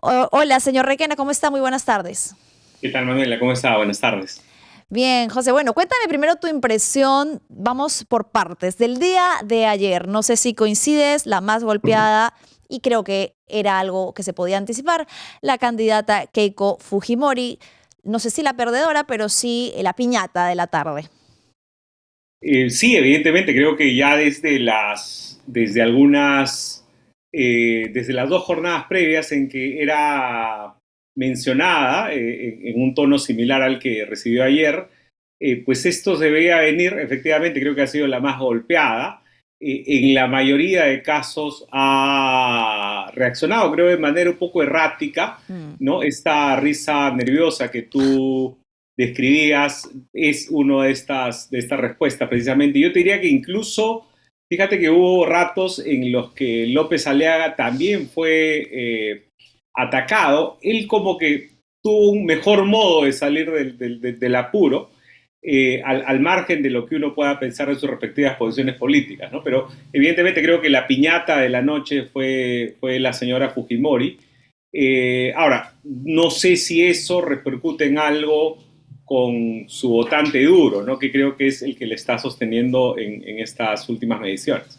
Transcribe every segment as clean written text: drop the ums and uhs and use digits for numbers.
Hola, señor Requena, ¿cómo está? Muy buenas tardes. ¿Qué tal, Manuela? ¿Cómo está? Buenas tardes. Bien, José, bueno, cuéntame primero tu impresión, vamos por partes, del día de ayer. No sé si coincides, la más golpeada, y creo que era algo que se podía anticipar, la candidata Keiko Fujimori, no sé si la perdedora, pero sí la piñata de la tarde. Sí, evidentemente, creo que ya desde las dos jornadas previas en que era mencionada en un tono similar al que recibió ayer, pues esto se veía venir, efectivamente, creo que ha sido la más golpeada. En la mayoría de casos ha reaccionado, creo, de manera un poco errática, Mm. ¿no? Esta risa nerviosa que tú describías es una de estas respuestas precisamente. Yo te diría que incluso, fíjate que hubo ratos en los que López Aliaga también fue atacado. Él como que tuvo un mejor modo de salir del apuro, al margen de lo que uno pueda pensar de sus respectivas posiciones políticas, ¿no? Pero evidentemente creo que la piñata de la noche fue la señora Fujimori. Ahora, no sé si eso repercute en algo con su votante duro, ¿no? Que creo que es el que le está sosteniendo en estas últimas mediciones.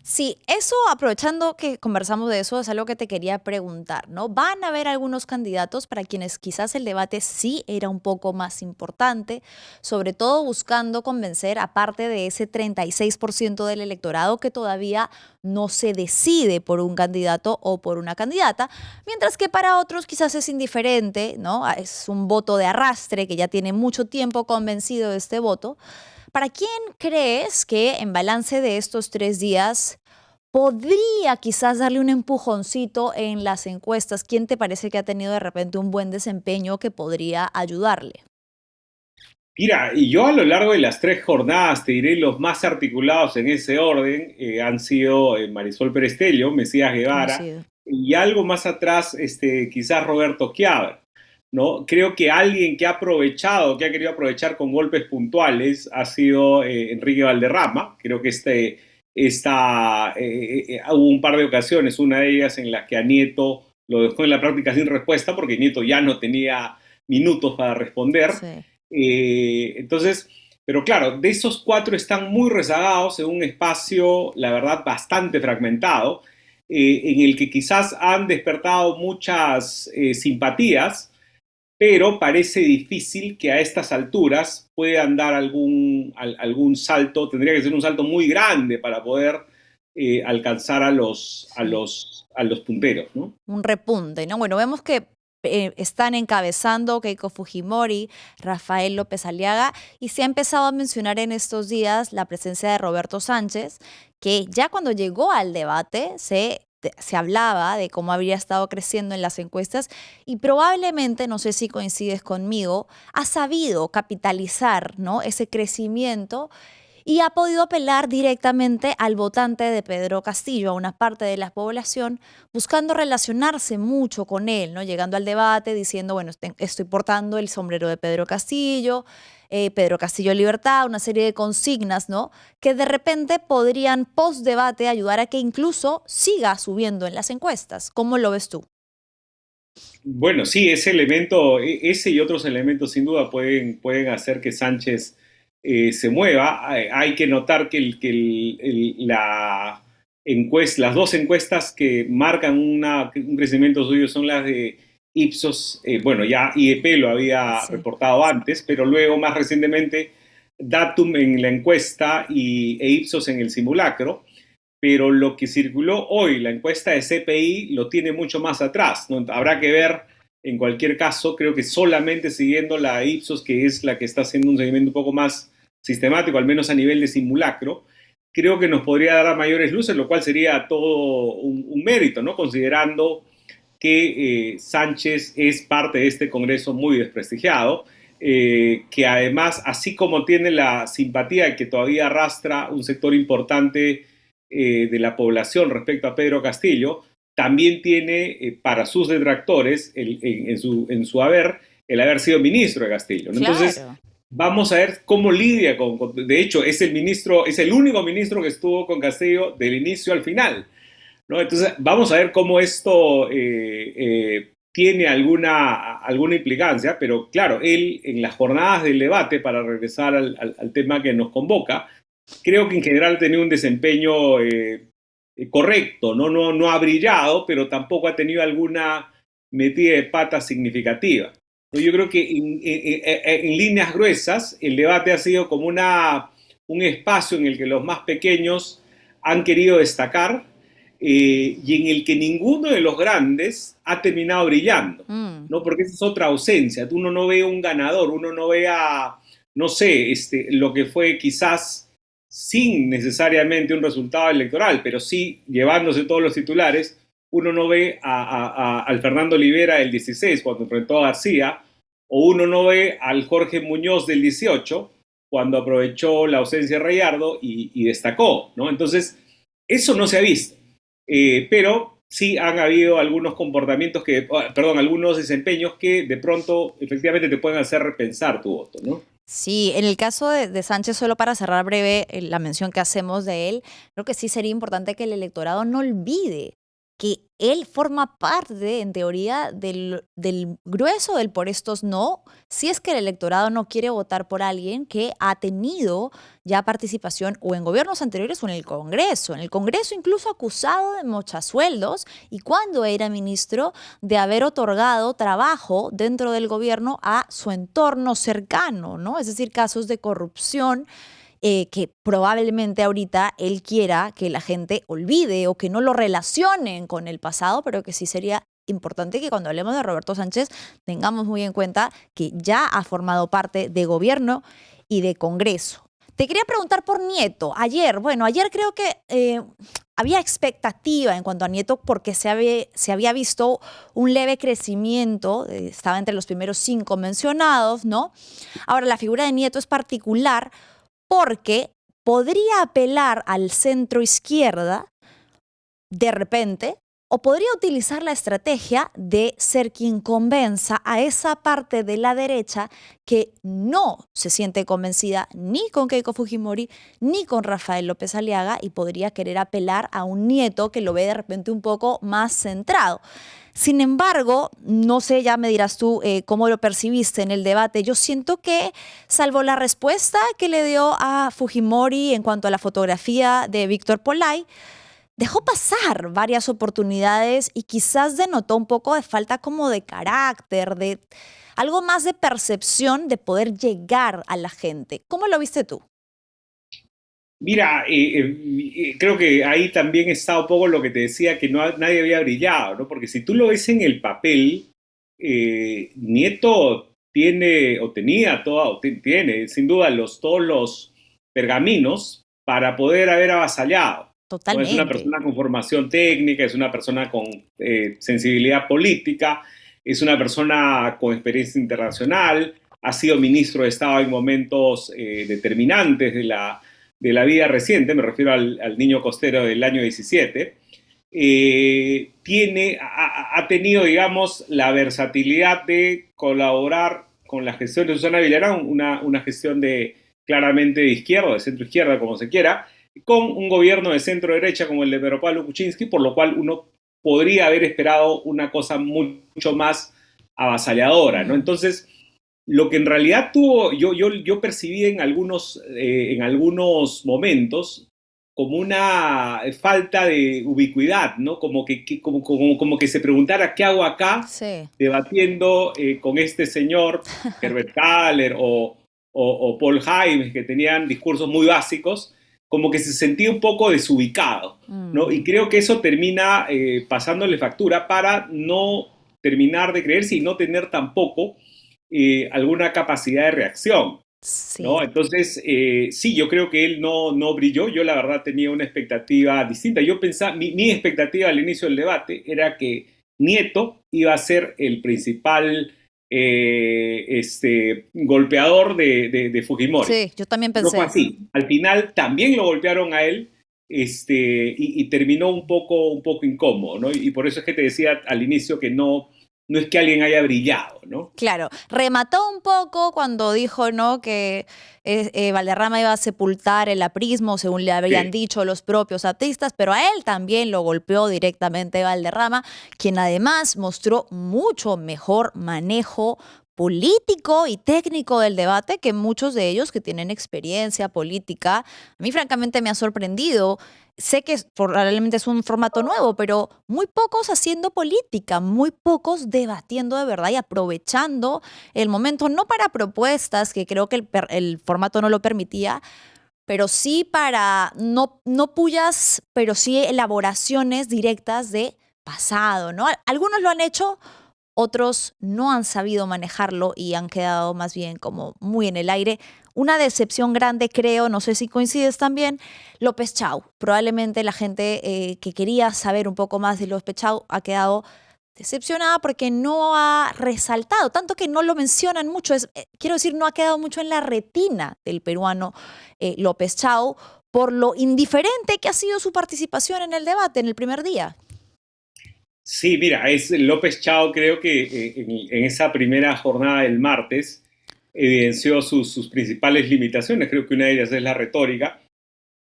Sí, eso, aprovechando que conversamos de eso, es algo que te quería preguntar, ¿no? Van a haber algunos candidatos para quienes quizás el debate sí era un poco más importante, sobre todo buscando convencer a parte de ese 36% del electorado que todavía no se decide por un candidato o por una candidata, mientras que para otros quizás es indiferente, ¿no? Es un voto de arrastre que ya tiene mucho tiempo convencido de este voto. ¿Para quién crees que en balance de estos 3 días podría quizás darle un empujoncito en las encuestas? ¿Quién te parece que ha tenido de repente un buen desempeño que podría ayudarle? Mira, y yo a lo largo de las tres jornadas, te diré, los más articulados en ese orden han sido Marisol Perestello, Mesías Guevara, Coincido. y algo más atrás, quizás Roberto Chiaver, ¿no? Creo que alguien que ha aprovechado, que ha querido aprovechar con golpes puntuales, ha sido Enrique Valderrama. Creo que hubo un par de ocasiones, una de ellas en las que a Nieto lo dejó en la práctica sin respuesta, porque Nieto ya no tenía minutos para responder. Sí. Entonces, pero claro, de esos cuatro están muy rezagados en un espacio, la verdad, bastante fragmentado, en el que quizás han despertado muchas simpatías, pero parece difícil que a estas alturas puedan dar algún salto. Tendría que ser un salto muy grande para poder alcanzar a los, a Sí. los, a los punteros, ¿no? Un repunte, ¿no? Bueno, vemos que están encabezando Keiko Fujimori, Rafael López Aliaga, y se ha empezado a mencionar en estos días la presencia de Roberto Sánchez, que ya cuando llegó al debate se hablaba de cómo habría estado creciendo en las encuestas y probablemente, no sé si coincides conmigo, ha sabido capitalizar, ¿no?, ese crecimiento y ha podido apelar directamente al votante de Pedro Castillo, a una parte de la población, buscando relacionarse mucho con él, ¿no? Llegando al debate diciendo, bueno, estoy portando el sombrero de Pedro Castillo Libertad, una serie de consignas, ¿no? Que de repente podrían post debate ayudar a que incluso siga subiendo en las encuestas. ¿Cómo lo ves tú? Bueno, sí, ese y otros elementos sin duda pueden hacer que Sánchez se mueva. Hay que notar que las dos encuestas que marcan un crecimiento suyo son las de Ipsos. Bueno, ya IEP lo había Sí. reportado antes, pero luego más recientemente Datum en la encuesta e Ipsos en el simulacro. Pero lo que circuló hoy, la encuesta de CPI, lo tiene mucho más atrás, ¿no? Habrá que ver, en cualquier caso, creo que solamente siguiendo la Ipsos, que es la que está haciendo un seguimiento un poco más sistemático, al menos a nivel de simulacro, creo que nos podría dar a mayores luces, lo cual sería todo un mérito, ¿no? Considerando que Sánchez es parte de este Congreso muy desprestigiado, que además, así como tiene la simpatía que todavía arrastra un sector importante de la población respecto a Pedro Castillo, también tiene para sus detractores en su haber el haber sido ministro de Castillo, ¿no? Entonces, Claro. vamos a ver cómo lidia de hecho, es el único ministro que estuvo con Castillo del inicio al final, ¿no? Entonces, vamos a ver cómo esto tiene alguna implicancia, pero claro, él en las jornadas del debate, para regresar al tema que nos convoca, creo que en general ha tenido un desempeño correcto, no ha brillado, pero tampoco ha tenido alguna metida de pata significativa. ¿No? Yo creo que en líneas gruesas el debate ha sido como un espacio en el que los más pequeños han querido destacar y en el que ninguno de los grandes ha terminado brillando, Mm. ¿no? Porque esa es otra ausencia. Uno no ve un ganador, uno no ve no sé, lo que fue quizás sin necesariamente un resultado electoral, pero sí llevándose todos los titulares, uno no ve al Fernando Olivera del 16 cuando enfrentó a García, o uno no ve al Jorge Muñoz del 18 cuando aprovechó la ausencia de Rayardo y destacó, ¿no? Entonces, eso no se ha visto. Pero sí han habido algunos comportamientos perdón, algunos desempeños que de pronto efectivamente te pueden hacer repensar tu voto, ¿no? Sí, en el caso de Sánchez, solo para cerrar breve la mención que hacemos de él, creo que sí sería importante que el electorado no olvide que él forma parte, en teoría, del grueso del por estos no, si es que el electorado no quiere votar por alguien que ha tenido ya participación o en gobiernos anteriores o en el Congreso. En el Congreso incluso acusado de mochasueldos y cuando era ministro de haber otorgado trabajo dentro del gobierno a su entorno cercano, ¿no? Es decir, casos de corrupción que probablemente ahorita él quiera que la gente olvide o que no lo relacionen con el pasado, pero que sí sería importante que cuando hablemos de Roberto Sánchez tengamos muy en cuenta que ya ha formado parte de gobierno y de Congreso. Te quería preguntar por Nieto. Ayer creo que había expectativa en cuanto a Nieto porque se había visto un leve crecimiento, estaba entre los primeros 5 mencionados, ¿no? Ahora, la figura de Nieto es particular porque podría apelar al centro izquierda de repente o podría utilizar la estrategia de ser quien convenza a esa parte de la derecha que no se siente convencida ni con Keiko Fujimori ni con Rafael López Aliaga y podría querer apelar a un Nieto que lo ve de repente un poco más centrado. Sin embargo, no sé, ya me dirás tú cómo lo percibiste en el debate. Yo siento que, salvo la respuesta que le dio a Fujimori en cuanto a la fotografía de Víctor Polay, dejó pasar varias oportunidades y quizás denotó un poco de falta como de carácter, de algo más de percepción de poder llegar a la gente. ¿Cómo lo viste tú? Mira, creo que ahí también está un poco lo que te decía, que nadie había brillado, ¿no? Porque si tú lo ves en el papel, Nieto tiene, o tenía toda, tiene sin duda todos los pergaminos para poder haber avasallado. ¿No? Es una Totalmente. persona con formación técnica, es una persona con sensibilidad política, es una persona con experiencia internacional, ha sido ministro de Estado en momentos determinantes de la vida reciente, me refiero al niño costero del año 17, ha tenido, digamos, la versatilidad de colaborar con la gestión de Susana Villarán, una gestión claramente de izquierda, de centro izquierda, como se quiera, con un gobierno de centro derecha como el de Pedro Pablo Kuczynski, por lo cual uno podría haber esperado una cosa mucho más avasalladora, ¿no? Mm. Entonces, lo que en realidad yo percibí en algunos momentos como una falta de ubicuidad, ¿no? Como que se preguntara qué hago acá Sí. debatiendo con este señor Herbert Kahler o Paul Jaimes, que tenían discursos muy básicos, como que se sentía un poco desubicado, ¿no? Y Mm. creo que eso termina pasándole factura para no terminar de creerse y no tener tampoco alguna capacidad de reacción, ¿no? Sí. Entonces, sí, yo creo que él no brilló. Yo la verdad tenía una expectativa distinta. Yo pensaba, mi expectativa al inicio del debate era que Nieto iba a ser el principal golpeador de Fujimori. Sí, yo también No fue pensé. así. Al final también lo golpearon a él y terminó un poco incómodo, ¿no? Y por eso es que te decía al inicio que no es que alguien haya brillado, ¿no? Claro, remató un poco cuando dijo, ¿no?, que Valderrama iba a sepultar el aprismo, según le habían Sí. dicho los propios artistas, pero a él también lo golpeó directamente Valderrama, quien además mostró mucho mejor manejo político y técnico del debate que muchos de ellos que tienen experiencia política. A mí francamente me ha sorprendido. Sé que probablemente es un formato nuevo, pero muy pocos haciendo política, muy pocos debatiendo de verdad y aprovechando el momento, no para propuestas, que creo que el formato no lo permitía, pero sí para, no pullas, pero sí elaboraciones directas de pasado, ¿no? Algunos lo han hecho, otros no han sabido manejarlo y han quedado más bien como muy en el aire. Una decepción grande, creo, no sé si coincides también, López Chau. Probablemente la gente que quería saber un poco más de López Chau ha quedado decepcionada porque no ha resaltado, tanto que no lo mencionan mucho. Quiero decir, no ha quedado mucho en la retina del peruano López Chau por lo indiferente que ha sido su participación en el debate en el primer día. Sí, mira, es López Chao, creo que en esa primera jornada del martes evidenció sus principales limitaciones. Creo que una de ellas es la retórica.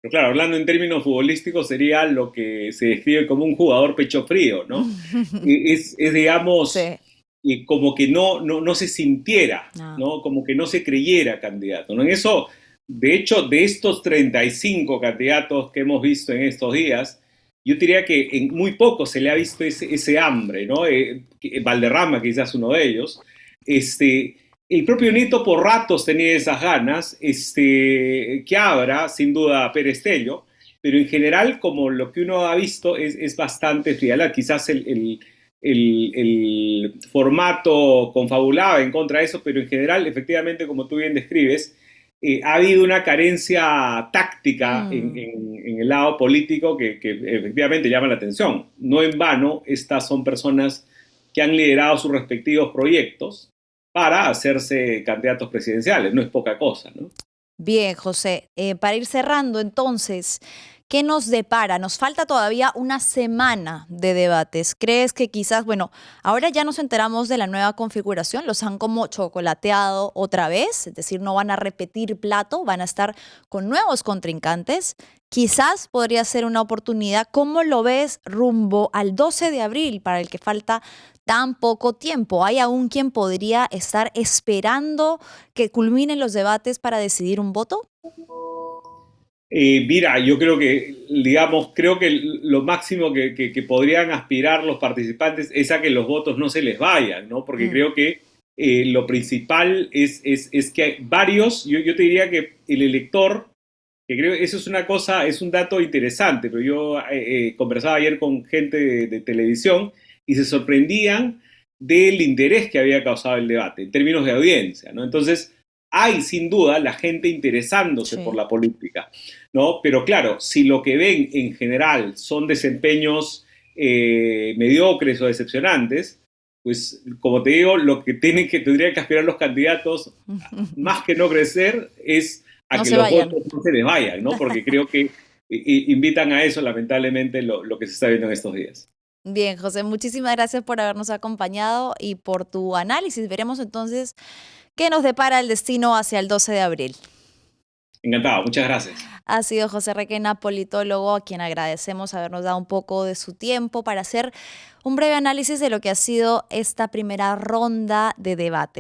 Pero claro, hablando en términos futbolísticos, sería lo que se describe como un jugador pecho frío, ¿no? Digamos, Sí. como que no se sintiera, No. ¿no? Como que no se creyera candidato, ¿no? En eso, de hecho, de estos 35 candidatos que hemos visto en estos días, yo diría que en muy poco se le ha visto ese hambre, ¿no? Valderrama quizás uno de ellos. El propio Neto por ratos tenía esas ganas, que abra, sin duda, Pérez Tello, pero en general, como lo que uno ha visto, es bastante frialdad. Quizás el formato confabulaba en contra de eso, pero en general, efectivamente, como tú bien describes, ha habido una carencia táctica Mm. en el lado político que efectivamente llama la atención. No en vano, estas son personas que han liderado sus respectivos proyectos para hacerse candidatos presidenciales. No es poca cosa, ¿no? Bien, José, para ir cerrando entonces, ¿qué nos depara? Nos falta todavía una semana de debates. ¿Crees que quizás, bueno, ahora ya nos enteramos de la nueva configuración, los han como chocolateado otra vez, es decir, no van a repetir plato, van a estar con nuevos contrincantes? Quizás podría ser una oportunidad. ¿Cómo lo ves rumbo al 12 de abril, para el que falta tan poco tiempo? ¿Hay aún quien podría estar esperando que culminen los debates para decidir un voto? Mira, yo creo que, digamos, creo que lo máximo que podrían aspirar los participantes es a que los votos no se les vayan, ¿no? Porque Mm. creo que lo principal es que hay varios, yo te diría que el elector, que creo que eso es una cosa, es un dato interesante, pero yo conversaba ayer con gente de televisión y se sorprendían del interés que había causado el debate en términos de audiencia, ¿no? Entonces, hay sin duda la gente interesándose por Sí. la política, ¿no? Pero claro, si lo que ven en general son desempeños mediocres o decepcionantes, pues como te digo, lo que tendrían que aspirar los candidatos, más que no crecer, es a No que se los vayan. votos no se les vayan, ¿no? Porque creo que invitan a eso, lamentablemente, lo que se está viendo en estos días. Bien, José, muchísimas gracias por habernos acompañado y por tu análisis. Veremos entonces qué nos depara el destino hacia el 12 de abril. Encantado, muchas gracias. Ha sido José Requena, politólogo, a quien agradecemos habernos dado un poco de su tiempo para hacer un breve análisis de lo que ha sido esta primera ronda de debates.